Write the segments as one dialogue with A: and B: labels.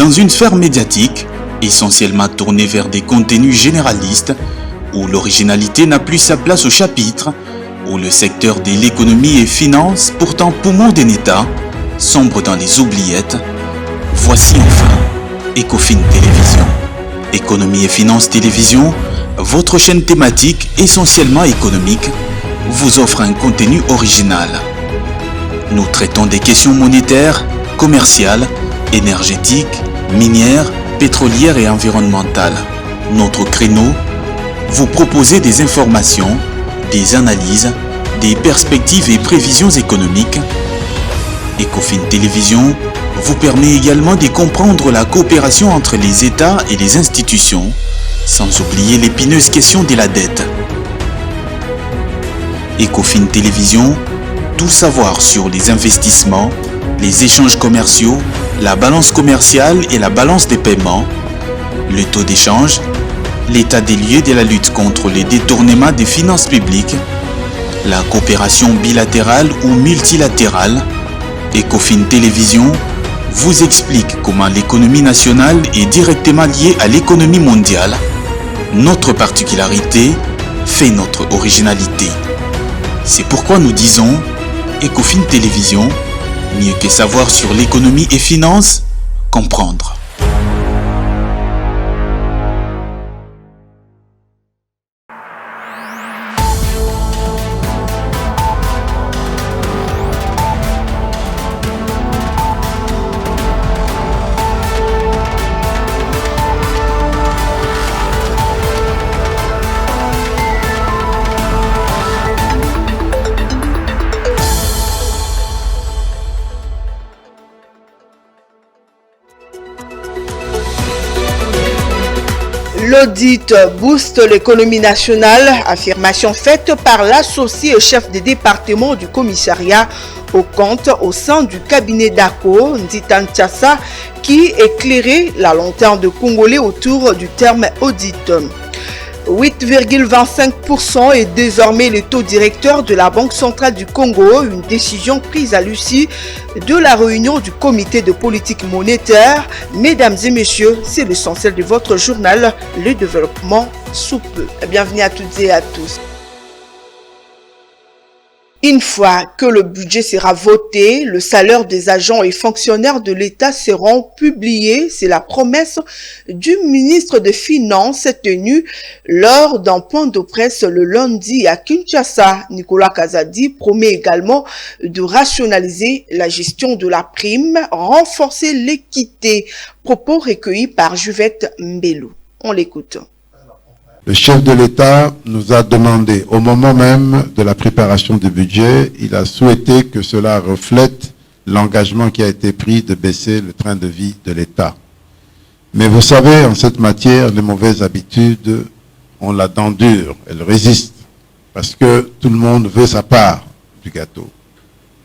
A: dans une sphère médiatique essentiellement tournée vers des contenus généralistes, où l'originalité n'a plus sa place au chapitre, où le secteur de l'économie et finance, pourtant poumon d'un État, sombre dans les oubliettes, voici enfin Ecofin Télévision. Économie et finance télévision, votre chaîne thématique essentiellement économique, vous offre un contenu original. Nous traitons des questions monétaires, commerciales, énergétiques, minières, pétrolières et environnementales. Notre créneau, vous proposer des informations, des analyses, des perspectives et prévisions économiques. Ecofin Télévision vous permet également de comprendre la coopération entre les États et les institutions, sans oublier l'épineuse question de la dette. Ecofin Télévision, tout savoir sur les investissements, les échanges commerciaux, la balance commerciale et la balance des paiements, le taux d'échange, l'état des lieux de la lutte contre les détournements des finances publiques, la coopération bilatérale ou multilatérale. Ecofin Télévision vous explique comment l'économie nationale est directement liée à l'économie mondiale. Notre particularité fait notre originalité. C'est pourquoi nous disons Ecofin Télévision, mieux que savoir sur l'économie et finance, comprendre.
B: L'audit booste l'économie nationale, affirmation faite par l'associé chef de département du commissariat au compte au sein du cabinet d'ACO, Nditan Tchassa, qui éclairait la lanterne de Congolais autour du terme audit. 8,25% est désormais le taux directeur de la Banque centrale du Congo, une décision prise à l'issue de la réunion du comité de politique monétaire. Mesdames et messieurs, c'est l'essentiel de votre journal, le développement sous peu. Bienvenue à toutes et à tous. Une fois que le budget sera voté, le salaire des agents et fonctionnaires de l'État seront publiés. C'est la promesse du ministre des Finances tenue lors d'un point de presse le lundi à Kinshasa. Nicolas Kazadi promet également de rationaliser la gestion de la prime, renforcer l'équité. Propos recueillis par Juvette Mbelou. On l'écoute.
C: Le chef de l'État nous a demandé, au moment même de la préparation du budget, il a souhaité que cela reflète l'engagement qui a été pris de baisser le train de vie de l'État. Mais vous savez, en cette matière, les mauvaises habitudes ont la dent dure, elles résistent, parce que tout le monde veut sa part du gâteau.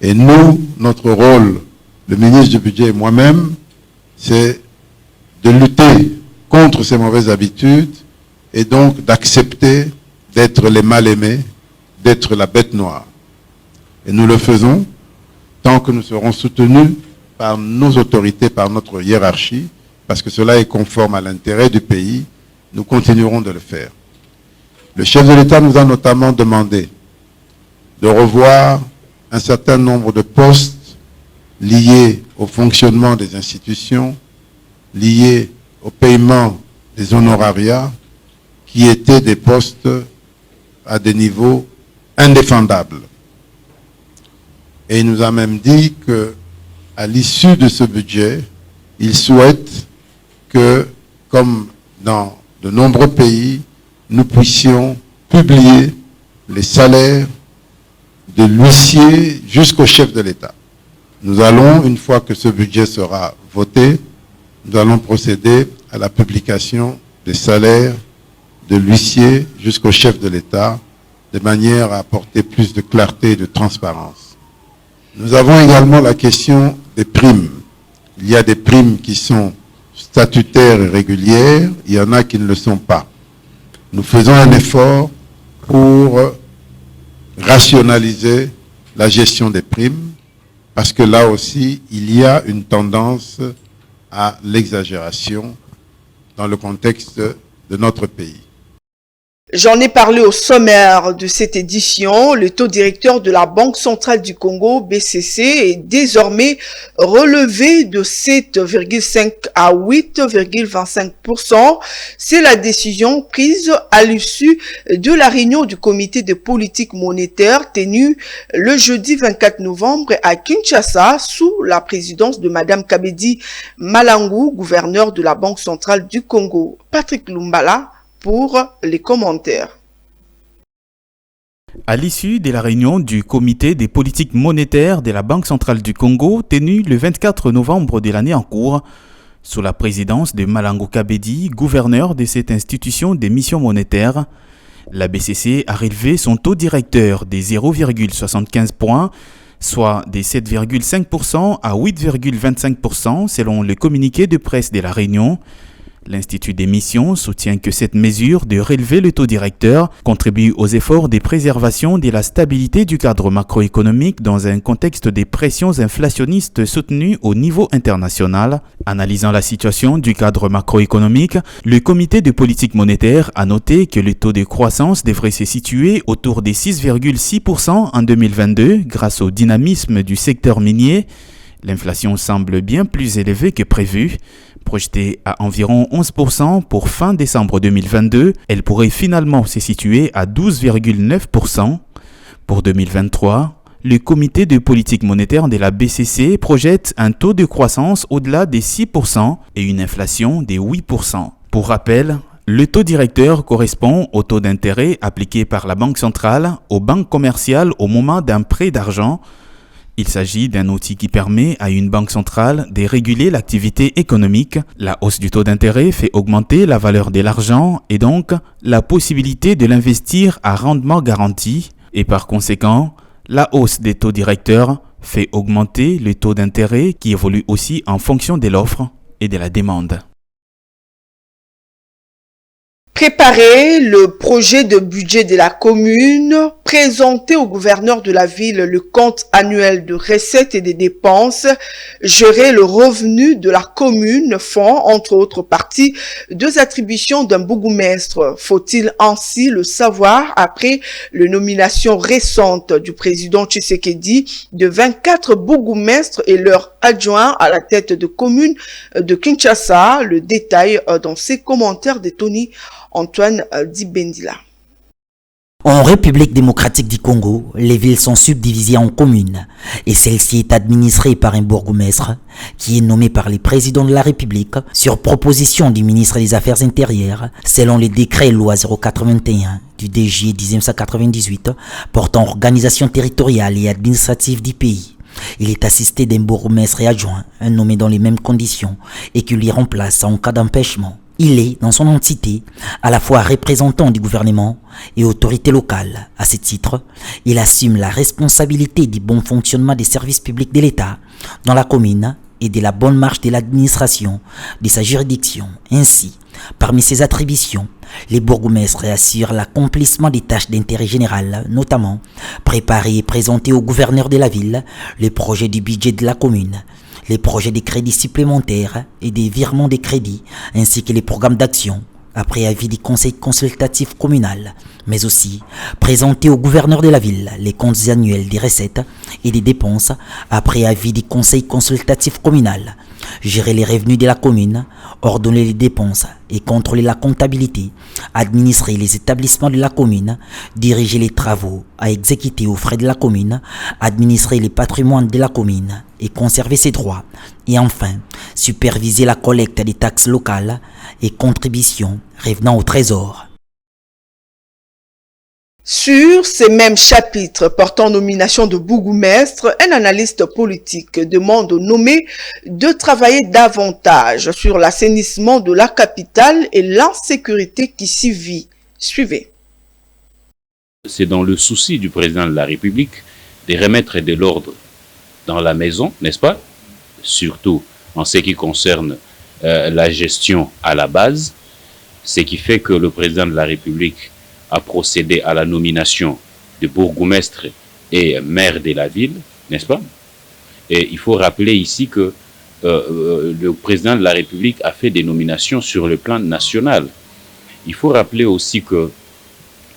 C: Et nous, notre rôle, le ministre du Budget et moi-même, c'est de lutter contre ces mauvaises habitudes et donc d'accepter d'être les mal-aimés, d'être la bête noire. Et nous le faisons tant que nous serons soutenus par nos autorités, par notre hiérarchie, parce que cela est conforme à l'intérêt du pays, nous continuerons de le faire. Le chef de l'État nous a notamment demandé de revoir un certain nombre de postes liés au fonctionnement des institutions, liés au paiement des honorariats, qui étaient des postes à des niveaux indéfendables. Et il nous a même dit qu'à l'issue de ce budget, il souhaite que, comme dans de nombreux pays, nous puissions publier les salaires de l'huissier jusqu'au chef de l'État. Nous allons, une fois que ce budget sera voté, nous allons procéder à la publication des salaires de l'huissier jusqu'au chef de l'État, de manière à apporter plus de clarté et de transparence. Nous avons également la question des primes. Il y a des primes qui sont statutaires et régulières, il y en a qui ne le sont pas. Nous faisons un effort pour rationaliser la gestion des primes, parce que là aussi, il y a une tendance à l'exagération dans le contexte de notre pays.
B: J'en ai parlé au sommaire de cette édition. Le taux directeur de la Banque centrale du Congo, BCC, est désormais relevé de 7,5 à 8,25%. C'est la décision prise à l'issue de la réunion du comité de politique monétaire tenue le jeudi 24 novembre à Kinshasa sous la présidence de Madame Kabedi Malangou, gouverneur de la Banque centrale du Congo. Patrick Lumbala pour les commentaires.
A: À l'issue de la réunion du comité des politiques monétaires de la Banque centrale du Congo, tenue le 24 novembre de l'année en cours, sous la présidence de Malangou Kabedi, gouverneur de cette institution d'émission monétaire, la BCC a relevé son taux directeur de 0,75 points, soit de 7,5% à 8,25% selon le communiqué de presse de la réunion. L'Institut d'émission soutient que cette mesure de relever le taux directeur contribue aux efforts de préservation de la stabilité du cadre macroéconomique dans un contexte de pressions inflationnistes soutenues au niveau international. Analysant la situation du cadre macroéconomique, le comité de politique monétaire a noté que le taux de croissance devrait se situer autour des 6,6% en 2022 grâce au dynamisme du secteur minier. L'inflation semble bien plus élevée que prévu. Projetée à environ 11% pour fin décembre 2022, elle pourrait finalement se situer à 12,9%. Pour 2023, le comité de politique monétaire de la BCC projette un taux de croissance au-delà des 6% et une inflation de 8%. Pour rappel, le taux directeur correspond au taux d'intérêt appliqué par la Banque centrale aux banques commerciales au moment d'un prêt d'argent. Il s'agit d'un outil qui permet à une banque centrale de réguler l'activité économique. La hausse du taux d'intérêt fait augmenter la valeur de l'argent et donc la possibilité de l'investir à rendement garanti. Et par conséquent, la hausse des taux directeurs fait augmenter le taux d'intérêt qui évolue aussi en fonction de l'offre et de la demande.
B: Préparer le projet de budget de la commune, présenter au gouverneur de la ville le compte annuel de recettes et des dépenses, gérer le revenu de la commune font, entre autres parties, deux attributions d'un bourgmestre. Faut-il ainsi le savoir après la nomination récente du président Tshisekedi de 24 bourgmestres et leurs adjoints à la tête de commune de Kinshasa? Le détail dans ses commentaires de Tony Antoine Dibendila.
D: En République démocratique du Congo, les villes sont subdivisées en communes et celle-ci est administrée par un bourgmestre qui est nommé par les présidents de la République sur proposition du ministre des Affaires intérieures selon les décrets loi 081 du DG 1998 portant organisation territoriale et administrative du pays. Il est assisté d'un bourgmestre et adjoint, nommé dans les mêmes conditions et qui lui remplace en cas d'empêchement. Il est, dans son entité, à la fois représentant du gouvernement et autorité locale. À ce titre, il assume la responsabilité du bon fonctionnement des services publics de l'État dans la commune et de la bonne marche de l'administration de sa juridiction. Ainsi, parmi ses attributions, les bourgmestres assurent l'accomplissement des tâches d'intérêt général, notamment préparer et présenter au gouverneur de la ville les projets du budget de la commune, les projets des crédits supplémentaires et des virements des crédits, ainsi que les programmes d'action, après avis du conseil consultatif communal, mais aussi présenter au gouverneur de la ville les comptes annuels des recettes et des dépenses, après avis du conseil consultatif communal, gérer les revenus de la commune, ordonner les dépenses et contrôler la comptabilité, administrer les établissements de la commune, diriger les travaux à exécuter aux frais de la commune, administrer les patrimoines de la commune et conserver ses droits, et enfin, superviser la collecte des taxes locales et contributions revenant au trésor.
B: Sur ces mêmes chapitres portant nomination de bourgmestre, un analyste politique demande aux nommés de travailler davantage sur l'assainissement de la capitale et l'insécurité qui s'y vit. Suivez.
E: C'est dans le souci du président de la République de remettre de l'ordre dans la maison, n'est-ce pas? Surtout en ce qui concerne la gestion à la base, ce qui fait que le président de la République a procédé à la nomination de bourgmestre et maire de la ville, n'est-ce pas? Et il faut rappeler ici que le président de la République a fait des nominations sur le plan national. Il faut rappeler aussi que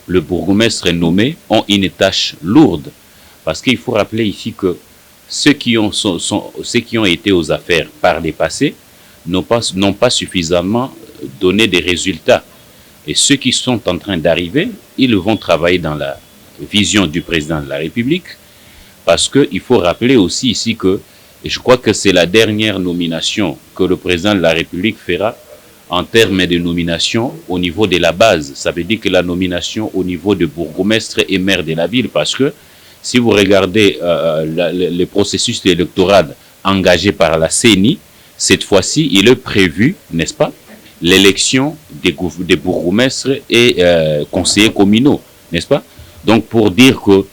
E: le bourgmestre nommé ont une tâche lourde, parce qu'il faut rappeler ici que ceux qui ont été aux affaires par les passés n'ont pas suffisamment donné des résultats. Et ceux qui sont en train d'arriver, ils vont travailler dans la vision du président de la République, parce qu'il faut rappeler aussi ici que, et je crois que c'est la dernière nomination que le président de la République fera en termes de nomination au niveau de la base. Ça veut dire que la nomination au niveau de bourgmestre et maire de la ville, parce que si vous regardez le processus électoral engagé par la CENI, cette fois-ci, il est prévu, n'est-ce pas, l'élection des bourgmestres et conseillers communaux, n'est-ce pas? Donc, pour dire que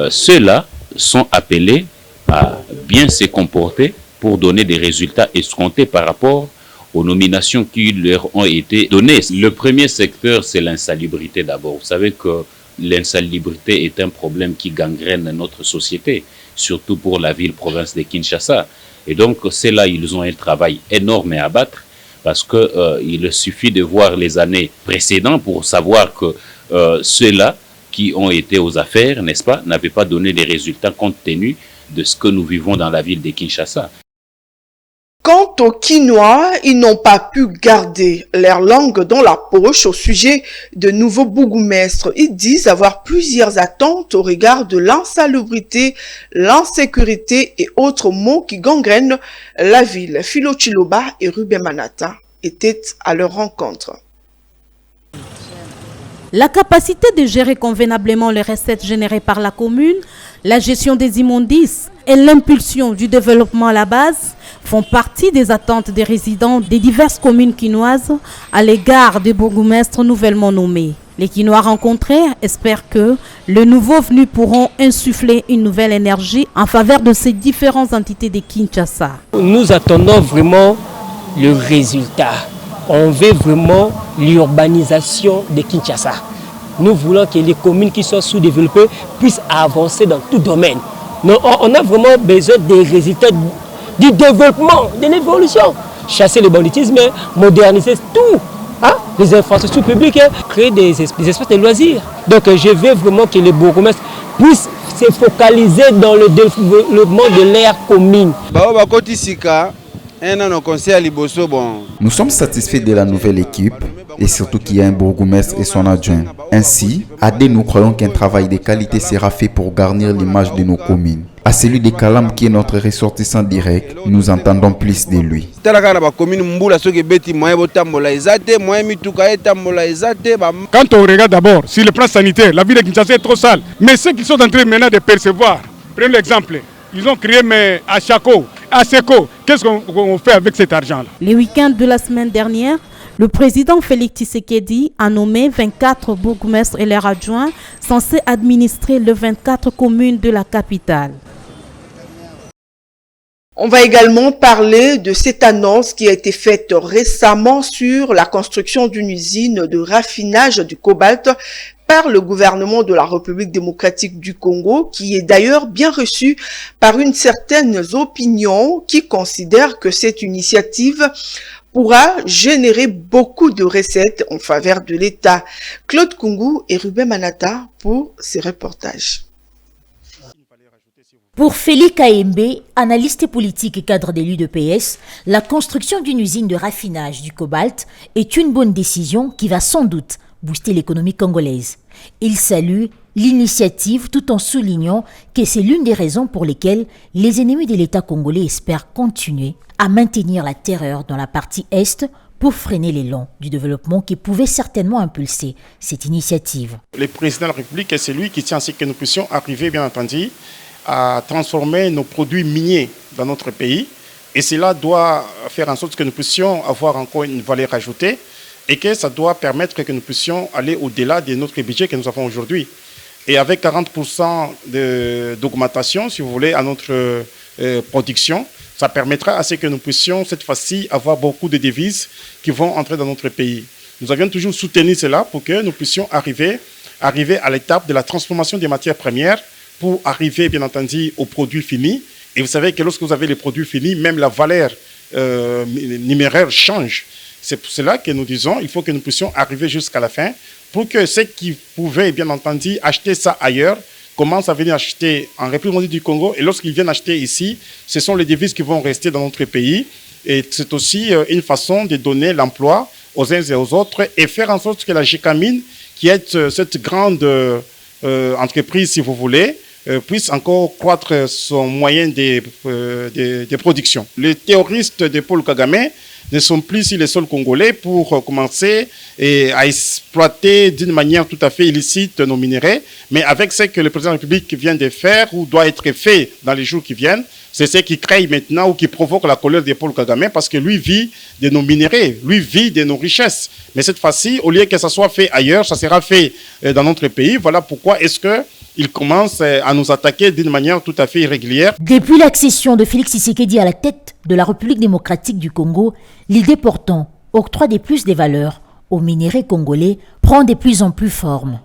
E: ceux-là sont appelés à bien se comporter pour donner des résultats escomptés par rapport aux nominations qui leur ont été données. Le premier secteur, c'est l'insalubrité d'abord. Vous savez que l'insalubrité est un problème qui gangrène notre société, surtout pour la ville-province de Kinshasa. Et donc, c'est là ils ont un travail énorme à abattre, parce qu'il suffit de voir les années précédentes pour savoir que ceux-là qui ont été aux affaires, n'est-ce pas, n'avaient pas donné les résultats compte tenu de ce que nous vivons dans la ville de Kinshasa.
B: Quant aux Quinois, ils n'ont pas pu garder leur langue dans la poche au sujet de nouveaux bourgmestres. Ils disent avoir plusieurs attentes au regard de l'insalubrité, l'insécurité et autres maux qui gangrènent la ville. Philo Chiloba et Ruben Manata étaient à leur rencontre.
F: La capacité de gérer convenablement les recettes générées par la commune, la gestion des immondices et l'impulsion du développement à la base font partie des attentes des résidents des diverses communes quinoises à l'égard des bourgmestres nouvellement nommés. Les Quinois rencontrés espèrent que les nouveaux venus pourront insuffler une nouvelle énergie en faveur de ces différentes entités de Kinshasa.
G: Nous attendons vraiment le résultat. On veut vraiment l'urbanisation de Kinshasa. Nous voulons que les communes qui sont sous-développées puissent avancer dans tout domaine. On a vraiment besoin des résultats du développement, de l'évolution. Chasser le banditisme, moderniser tout. Les infrastructures publiques, créer des espaces de loisirs. Donc je veux vraiment que les bourgmestres puissent se focaliser dans le développement de l'aire commune.
H: Nous sommes satisfaits de la nouvelle équipe et surtout qu'il y a un bourgmestre et son adjoint. Ainsi, à D, nous croyons qu'un travail de qualité sera fait pour garnir l'image de nos communes. À celui de Kalam qui est notre ressortissant direct, nous entendons plus de lui.
I: Quand on regarde d'abord, sur le plan sanitaire, la ville de Kinshasa est trop sale. Mais ceux qui sont en train maintenant de percevoir, prenez l'exemple, ils ont créé à Chako, à Seko, qu'est-ce qu'on fait avec cet argent-là?
F: Les week-ends de la semaine dernière, le président Félix Tshisekedi a nommé 24 bourgmestres et leurs adjoints censés administrer les 24 communes de la capitale.
B: On va également parler de cette annonce qui a été faite récemment sur la construction d'une usine de raffinage du cobalt par le gouvernement de la République démocratique du Congo, qui est d'ailleurs bien reçue par une certaine opinion qui considère que cette initiative pourra générer beaucoup de recettes en faveur de l'État. Claude Kungu et Ruben Manata pour ces reportages.
J: Pour Félix Kaembe, analyste politique et cadre d'élu de PS, la construction d'une usine de raffinage du cobalt est une bonne décision qui va sans doute booster l'économie congolaise. Il salue l'initiative tout en soulignant que c'est l'une des raisons pour lesquelles les ennemis de l'État congolais espèrent continuer à maintenir la terreur dans la partie Est pour freiner l'élan du développement qui pouvait certainement impulser cette initiative.
I: Le président de la République est celui qui tient à ce que nous puissions arriver, bien entendu, à transformer nos produits miniers dans notre pays. Et cela doit faire en sorte que nous puissions avoir encore une valeur ajoutée et que ça doit permettre que nous puissions aller au-delà de notre budget que nous avons aujourd'hui. Et avec 40% d'augmentation, si vous voulez, à notre production, ça permettra à ce que nous puissions cette fois-ci avoir beaucoup de devises qui vont entrer dans notre pays. Nous avions toujours soutenu cela pour que nous puissions arriver à l'étape de la transformation des matières premières pour arriver, bien entendu, aux produits finis Et vous savez que lorsque vous avez les produits finis, même la valeur numéraire change. C'est pour cela que nous disons qu'il faut que nous puissions arriver jusqu'à la fin pour que ceux qui pouvaient, bien entendu, acheter ça ailleurs commencent à venir acheter en République du Congo. Et lorsqu'ils viennent acheter ici, ce sont les devises qui vont rester dans notre pays. Et c'est aussi une façon de donner l'emploi aux uns et aux autres et faire en sorte que la Gécamine, qui est cette grande entreprise, si vous voulez, puisse encore croître son moyen de production. Les terroristes de Paul Kagame ne sont plus sur les sols congolais pour commencer à exploiter d'une manière tout à fait illicite nos minerais, mais avec ce que le président de la République vient de faire ou doit être fait dans les jours qui viennent, c'est ce qui crée maintenant ou qui provoque la colère de Paul Kagame parce que lui vit de nos minéraux, lui vit de nos richesses. Mais cette fois-ci, au lieu que ça soit fait ailleurs, ça sera fait dans notre pays. Voilà pourquoi est-ce qu'il commence à nous attaquer d'une manière tout à fait irrégulière.
J: Depuis l'accession de Félix Tshisekedi à la tête de la République démocratique du Congo, l'idée portant octroi des plus des valeurs aux minéraux congolais prend de plus en plus forme.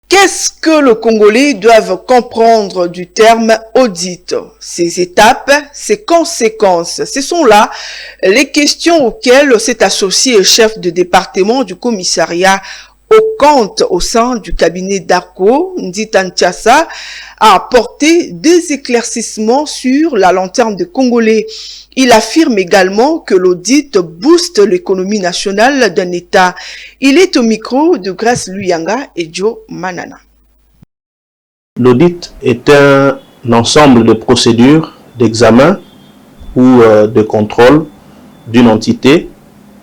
B: Qu'est-ce que le Congolais doivent comprendre du terme audit? Ses étapes, ses conséquences, ce sont là les questions auxquelles s'est associé le chef de département du commissariat au compte au sein du cabinet d'Arco, Ndita Ntiassa, a apporté des éclaircissements sur la lanterne des Congolais. Il affirme également que l'audit booste l'économie nationale d'un État. Il est au micro de Grace Luyanga et Joe Manana.
K: L'audit est un ensemble de procédures d'examen ou de contrôle d'une entité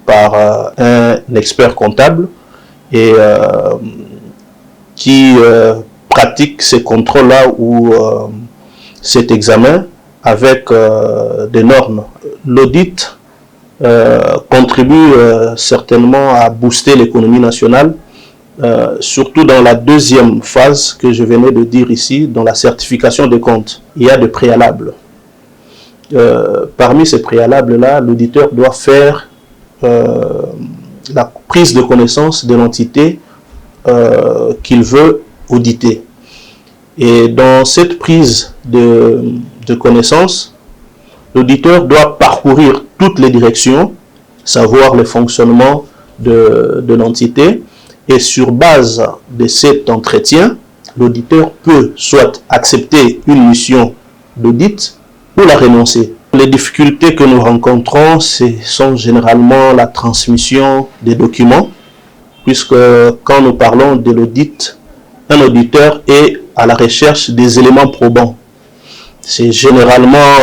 K: par un expert comptable et qui pratique ces contrôles-là ou cet examen avec des normes. L'audit contribue certainement à booster l'économie nationale, surtout dans la deuxième phase que je venais de dire ici, dans la certification des comptes. Il y a des préalables. Parmi ces préalables-là, l'auditeur doit faire la prise de connaissance de l'entité qu'il veut auditer. Et dans cette prise de connaissance, l'auditeur doit parcourir toutes les directions, savoir le fonctionnement de l'entité, et sur base de cet entretien, l'auditeur peut soit accepter une mission d'audit ou la renoncer. Les difficultés que nous rencontrons, ce sont généralement la transmission des documents, puisque quand nous parlons de l'audit, un auditeur est à la recherche des éléments probants. C'est généralement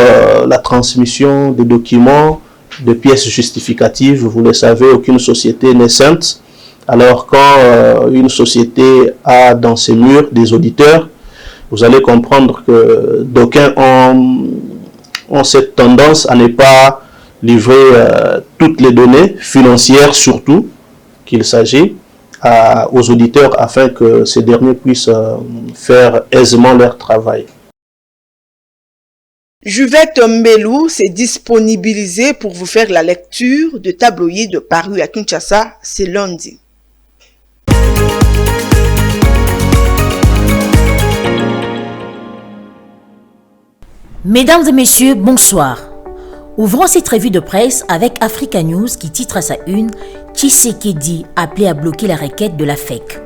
K: la transmission des documents, de pièces justificatives. Vous le savez, aucune société n'est sainte. Alors quand une société a dans ses murs des auditeurs, vous allez comprendre que d'aucuns ont cette tendance à ne pas livrer toutes les données financières, surtout qu'il s'agit aux auditeurs afin que ces derniers puissent faire aisément leur travail.
B: Juvette Mbelou s'est disponibilisée pour vous faire la lecture de tabloïds parus à Kinshasa ce lundi.
J: Mesdames et messieurs, bonsoir. Ouvrons cette revue de presse avec Africa News qui titre à sa une « Tshisekedi appelé à bloquer la requête de la FEC ».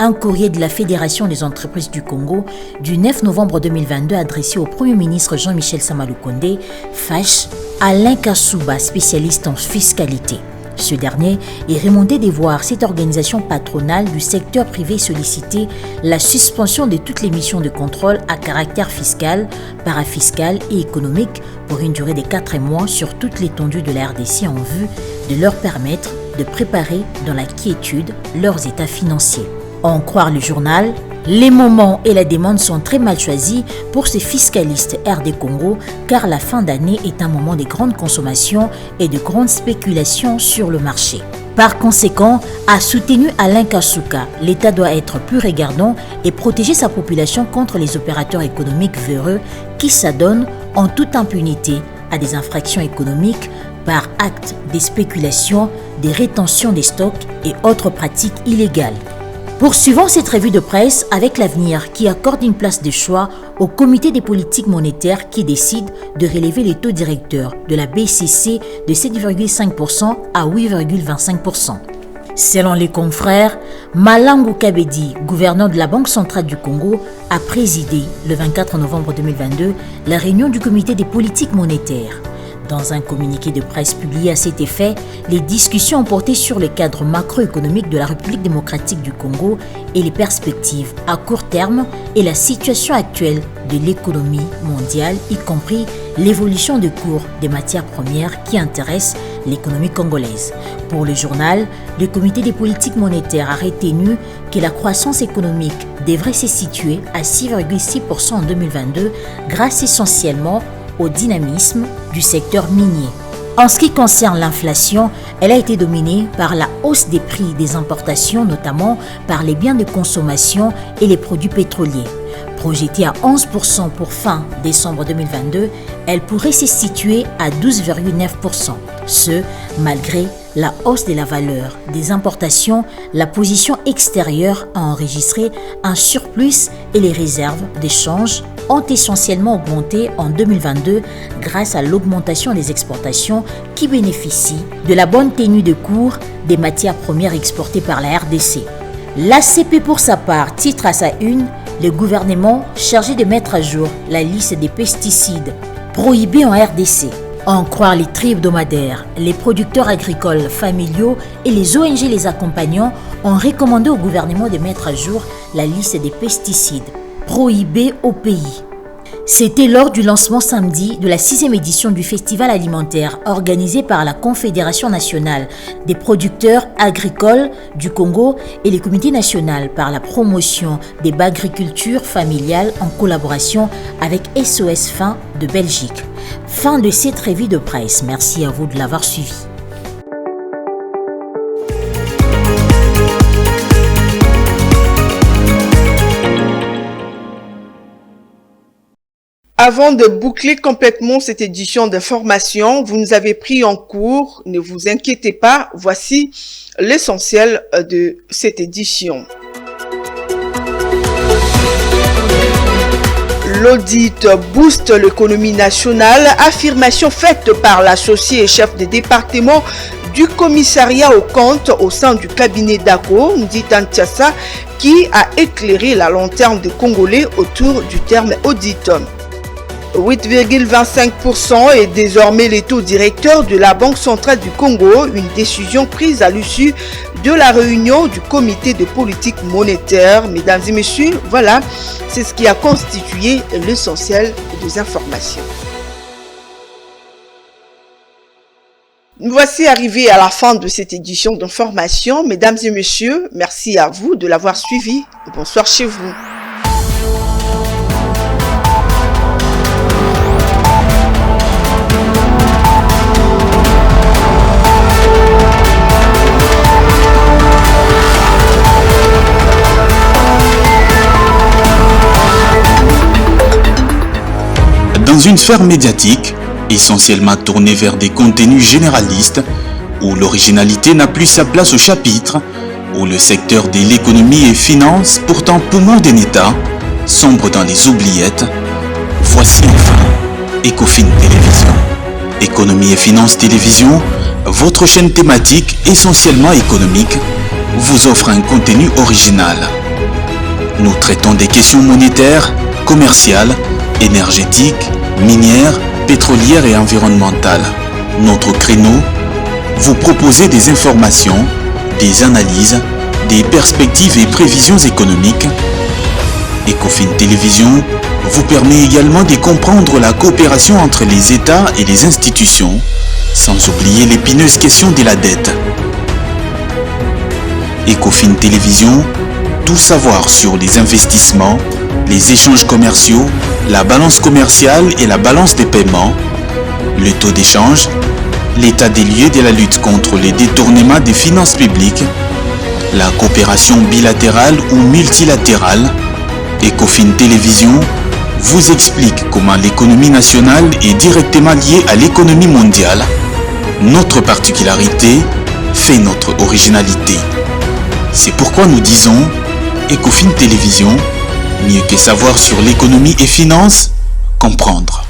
J: Un courrier de la Fédération des entreprises du Congo du 9 novembre 2022 adressé au Premier ministre Jean-Michel Samaloukonde fâche Alain Kassouba, spécialiste en fiscalité. Ce dernier est remonté de voir cette organisation patronale du secteur privé solliciter la suspension de toutes les missions de contrôle à caractère fiscal, parafiscal et économique pour une durée de 4 mois sur toute l'étendue de la RDC en vue de leur permettre de préparer dans la quiétude leurs états financiers. En croire le journal, les moments et la demande sont très mal choisis pour ces fiscalistes RD Congo car la fin d'année est un moment de grande consommation et de grande spéculation sur le marché. Par conséquent, a soutenu Alain Kassouka, l'État doit être plus regardant et protéger sa population contre les opérateurs économiques véreux qui s'adonnent en toute impunité à des infractions économiques par acte de spéculation, des rétentions des stocks et autres pratiques illégales. Poursuivons cette revue de presse avec l'avenir qui accorde une place de choix au comité des politiques monétaires qui décide de relever les taux directeurs de la BCC de 7,5% à 8,25%. Selon les confrères, Malangu Kabedi, gouverneur de la Banque centrale du Congo, a présidé le 24 novembre 2022 la réunion du comité des politiques monétaires. Dans un communiqué de presse publié à cet effet, les discussions ont porté sur le cadre macroéconomique de la République démocratique du Congo et les perspectives à court terme et la situation actuelle de l'économie mondiale, y compris l'évolution des cours des matières premières qui intéressent l'économie congolaise. Pour le journal, le comité des politiques monétaires a retenu que la croissance économique devrait se situer à 6,6% en 2022 grâce essentiellement au dynamisme du secteur minier. En ce qui concerne l'inflation, elle a été dominée par la hausse des prix des importations, notamment par les biens de consommation et les produits pétroliers. Projetée à 11% pour fin décembre 2022, elle pourrait se situer à 12,9%. Ce, malgré la hausse de la valeur des importations, la position extérieure a enregistré un surplus et les réserves d'échange ont essentiellement augmenté en 2022 grâce à l'augmentation des exportations qui bénéficient de la bonne tenue de cours des matières premières exportées par la RDC. L'ACP pour sa part titre à sa une le gouvernement chargé de mettre à jour la liste des pesticides prohibés en RDC. À en croire les tri-hebdomadaires, les producteurs agricoles familiaux et les ONG les accompagnant ont recommandé au gouvernement de mettre à jour la liste des pesticides prohibés au pays. C'était lors du lancement samedi de la 6e édition du festival alimentaire organisé par la Confédération nationale des producteurs agricoles du Congo et le Comité national par la promotion des agricultures familiales en collaboration avec SOS Faim de Belgique. Fin de cette revue de presse. Merci à vous de l'avoir suivi.
B: Avant de boucler complètement cette édition d'information, vous nous avez pris en cours, ne vous inquiétez pas, voici l'essentiel de cette édition. L'audit booste l'économie nationale, affirmation faite par l'associé et chef de département du commissariat aux comptes au sein du cabinet d'Ako, Nditan Tiassa, qui a éclairé la lanterne des Congolais autour du terme audit. 8,25% est désormais les taux directeurs de la Banque centrale du Congo, une décision prise à l'issue de la réunion du comité de politique monétaire. Mesdames et messieurs, voilà, c'est ce qui a constitué l'essentiel des informations. Nous voici arrivés à la fin de cette édition d'information. Mesdames et messieurs, merci à vous de l'avoir suivi. Bonsoir chez vous.
A: Dans une sphère médiatique, essentiellement tournée vers des contenus généralistes, où l'originalité n'a plus sa place au chapitre, où le secteur de l'économie et finance, pourtant poumon d'un État, sombre dans les oubliettes, voici enfin Ecofin Télévision. Économie et finance télévision, votre chaîne thématique essentiellement économique, vous offre un contenu original. Nous traitons des questions monétaires, commerciales, énergétiques, minières, pétrolières et environnementales. Notre créneau, vous proposer des informations, des analyses, des perspectives et prévisions économiques. Ecofin Télévision vous permet également de comprendre la coopération entre les États et les institutions, sans oublier l'épineuse question de la dette. Ecofin Télévision, tout savoir sur les investissements, les échanges commerciaux, la balance commerciale et la balance des paiements, le taux d'échange, l'état des lieux de la lutte contre les détournements des finances publiques, la coopération bilatérale ou multilatérale. Ecofin Télévision vous explique comment l'économie nationale est directement liée à l'économie mondiale. Notre particularité fait notre originalité. C'est pourquoi nous disons Ecofin Télévision, mieux que savoir sur l'économie et finances, comprendre.